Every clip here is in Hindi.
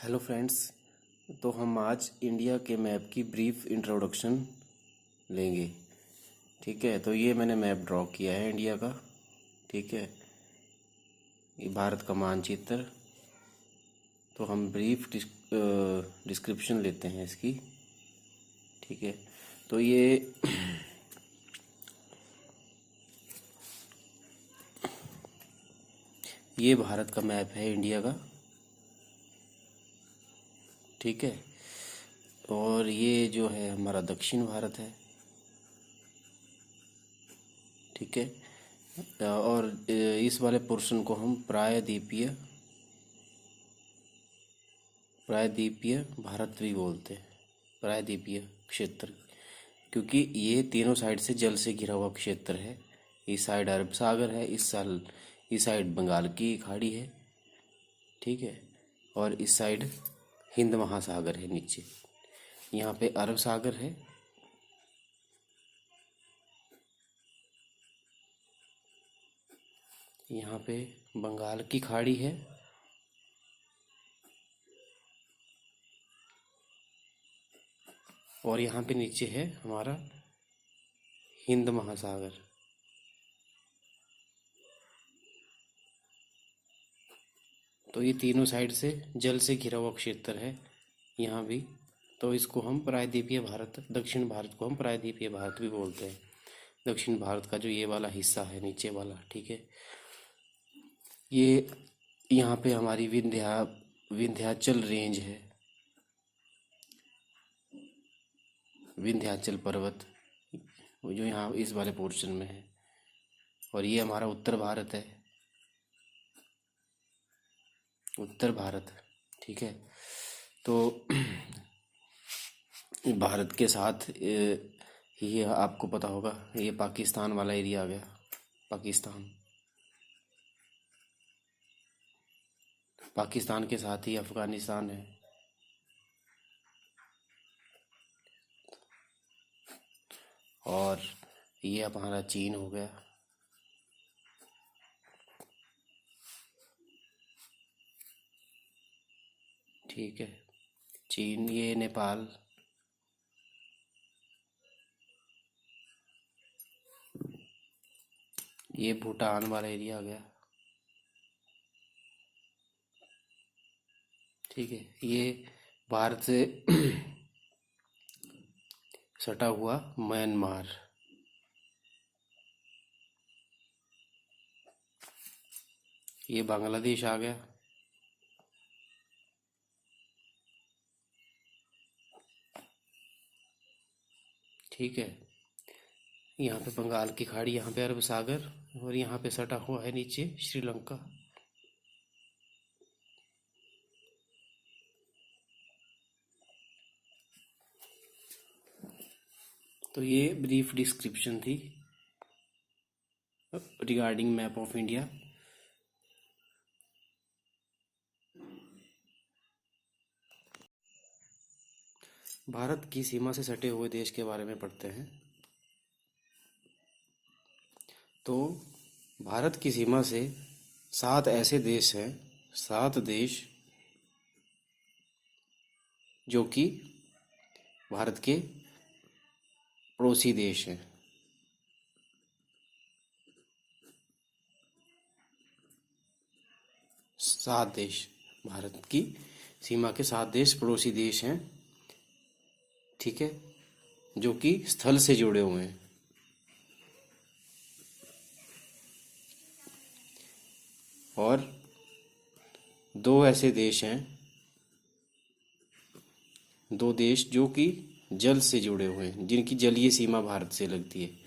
Hello friends. तो हम आज इंडिया के मैप की ब्रीफ इंट्रोडक्शन लेंगे। ठीक है, तो ये मैंने मैप ड्रॉ किया है इंडिया का। ठीक है, ये भारत का मानचित्र। तो हम ब्रीफ डिस्क्रिप्शन लेते हैं इसकी। ठीक है, तो ये भारत का मैप है इंडिया का। ठीक है, और ये जो है हमारा दक्षिण भारत है। ठीक है, और इस वाले पोर्शन को हम प्रायद्वीपीय भारत भी बोलते हैं। प्रायद्वीपीय क्षेत्र, क्योंकि ये तीनों साइड से जल से घिरा हुआ क्षेत्र है। इस साइड अरब सागर है, इस साइड बंगाल की खाड़ी है। ठीक है, और इस साइड हिंद महासागर है नीचे। यहाँ पे अरब सागर है। यहाँ पे बंगाल की खाड़ी है। और यहाँ पे नीचे है हमारा हिंद महासागर। तो ये तीनों साइड से जल से घिरा हुआ क्षेत्र है यहाँ भी। तो इसको हम प्रायद्वीपीय भारत, दक्षिण भारत को हम प्रायद्वीपीय भारत भी बोलते हैं। दक्षिण भारत का जो ये वाला हिस्सा है नीचे वाला, ठीक है, ये यहाँ पे हमारी विंध्याचल रेंज है, विंध्याचल पर्वत, वो जो यहाँ इस वाले पोर्शन में है। और ये हमारा उत्तर भारत है, उत्तर भारत। ठीक है, तो भारत के साथ ये आपको पता होगा, ये पाकिस्तान वाला एरिया आ गया। पाकिस्तान के साथ ही अफगानिस्तान है। और ये अब हमारा चीन हो गया। ठीक है, चीन, ये नेपाल, ये भूटान वाला एरिया आ गया। ठीक है, ये भारत से सटा हुआ म्यांमार। ये बांग्लादेश आ गया। ठीक है, यहाँ पे बंगाल की खाड़ी, यहाँ पे अरब सागर, और यहाँ पे सटा हुआ है नीचे श्रीलंका। तो ये ब्रीफ डिस्क्रिप्शन थी regarding map of India. Bharat की सीमा से सटे हुए देश के बारे में पढ़ते हैं। तो भारत की सीमा से 7 ऐसे देश हैं, 7 देश जो कि भारत के पड़ोसी देश हैं। 7 देश, भारत की सीमा के 7 देश पड़ोसी देश हैं। ठीक है, जो कि स्थल से जुड़े हुए हैं। और 2 ऐसे देश हैं, 2 देश जो कि जल से जुड़े हुए हैं, जिनकी जलीय सीमा भारत से लगती है।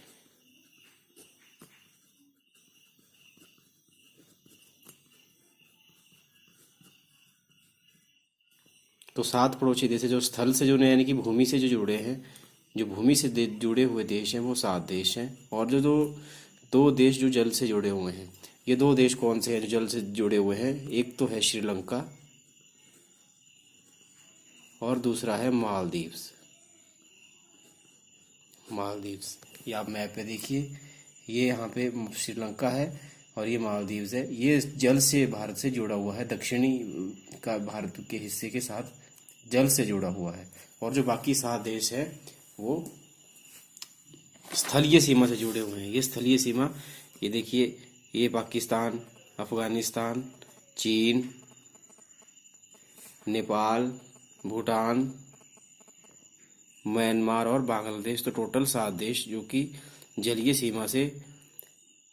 तो 7 पड़ोसी देश है जो स्थल से जुड़े, यानी कि भूमि से जो जुड़े हैं, जो भूमि से जुड़े हुए देश हैं वो 7 देश हैं। और जो 2 देश जो जल से जुड़े हुए हैं, ये 2 देश कौन से हैं जो जल से जुड़े हुए हैं? एक तो है श्रीलंका और दूसरा है मालदीव्स। ये आप मैप पे देखिए, ये यहाँ पे श्रीलंका है और ये मालदीव्स है। ये जल से भारत से जुड़ा हुआ है, दक्षिणी का भारत के हिस्से के साथ जल से जुड़ा हुआ है। और जो बाकी 7 देश है वो स्थलीय सीमा से जुड़े हुए हैं। ये स्थलीय सीमा, ये देखिए, ये पाकिस्तान, अफगानिस्तान, चीन, नेपाल, भूटान, म्यांमार और बांग्लादेश। तो टोटल 7 देश जो कि जलीय सीमा से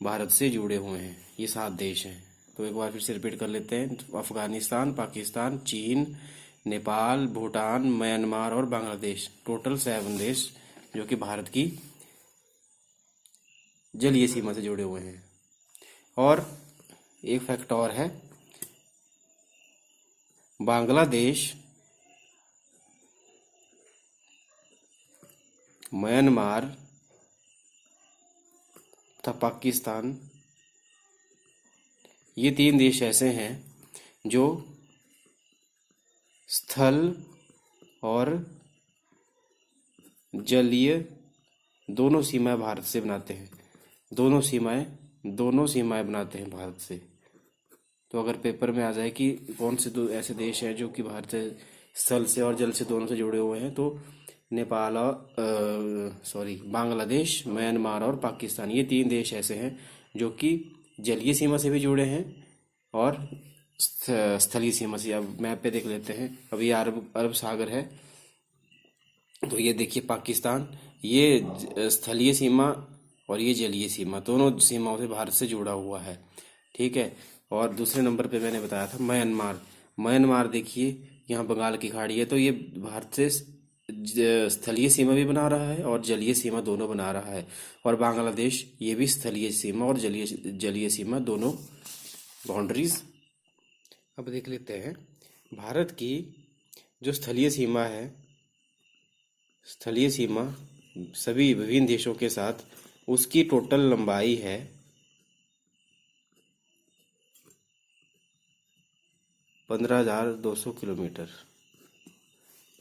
भारत से जुड़े हुए हैं, ये 7 देश हैं। तो एक बार फिर से रिपीट कर लेते हैं। अफगानिस्तान, पाकिस्तान, चीन, नेपाल, भूटान, म्यांमार और बांग्लादेश। टोटल 7 देश जो कि भारत की जलीय सीमा से जुड़े हुए हैं। और एक फैक्ट और है, बांग्लादेश, म्यांमार तथा पाकिस्तान, ये 3 देश ऐसे हैं जो स्थल और जलीय दोनों सीमाएं भारत से बनाते हैं। दोनों सीमाएं बनाते हैं भारत से। तो अगर पेपर में आ जाए कि कौन से 2 ऐसे देश हैं जो कि भारत से स्थल से और जल से दोनों से जुड़े हुए हैं, तो नेपाल और बांग्लादेश, म्यांमार और पाकिस्तान, ये 3 देश ऐसे हैं जो कि जलीय सीमा से भी जुड़े हैं और स्थलीय सीमा से। अब मैप पे देख लेते हैं। अब ये अरब सागर है, तो ये देखिए पाकिस्तान, ये स्थलीय सीमा और ये जलीय सीमा, दोनों सीमाओं से भारत से जुड़ा हुआ है। ठीक है। और दूसरे नंबर पे मैंने बताया था म्यांमार। म्यांमार देखिए, यहाँ बंगाल की खाड़ी है, तो ये भारत से स्थलीय सीमा भी बना रहा है और जलीय सीमा दोनों बना रहा है। और बांग्लादेश, ये भी स्थलीय सीमा और जलीय सीमा दोनों बाउंड्रीज। अब देख लेते हैं भारत की जो स्थलीय सीमा है, स्थलीय सीमा सभी विभिन्न देशों के साथ, उसकी टोटल लंबाई है 15,200 किलोमीटर।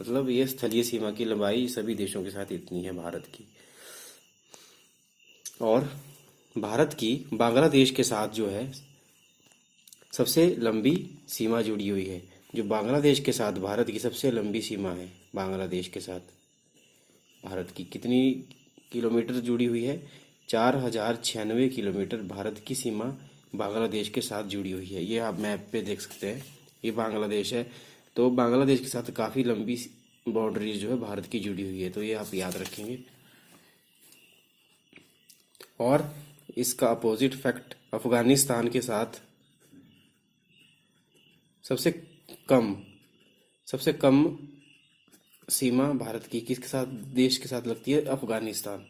मतलब ये स्थलीय सीमा की लंबाई सभी देशों के साथ इतनी है भारत की। और भारत की बांग्लादेश के साथ जो है सबसे लंबी सीमा जुड़ी हुई है। जो बांग्लादेश के साथ भारत की सबसे लंबी सीमा है, बांग्लादेश के साथ भारत की कितनी किलोमीटर जुड़ी हुई है? 4,096 किलोमीटर भारत की सीमा बांग्लादेश के साथ जुड़ी हुई है। ये आप मैप पे देख सकते हैं, ये बांग्लादेश है। तो बांग्लादेश के साथ काफ़ी लंबी बाउंड्री जो है भारत की जुड़ी हुई है, तो ये आप याद रखेंगे। और इसका अपोजिट फैक्ट, अफगानिस्तान के साथ सबसे कम सीमा भारत की किसके साथ, देश के साथ लगती है? अफगानिस्तान।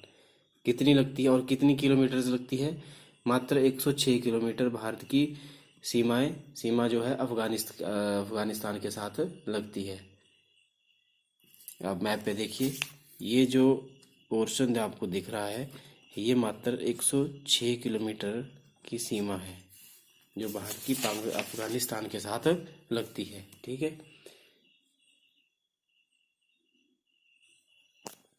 कितनी लगती है और कितनी किलोमीटर लगती है? मात्र 106 किलोमीटर भारत की सीमा जो है अफगानिस्तान के साथ लगती है। आप मैप पे देखिए, ये जो पोर्शन आपको दिख रहा है, ये मात्र 106 किलोमीटर की सीमा है जो भारत की अफगानिस्तान के साथ लगती है। ठीक है।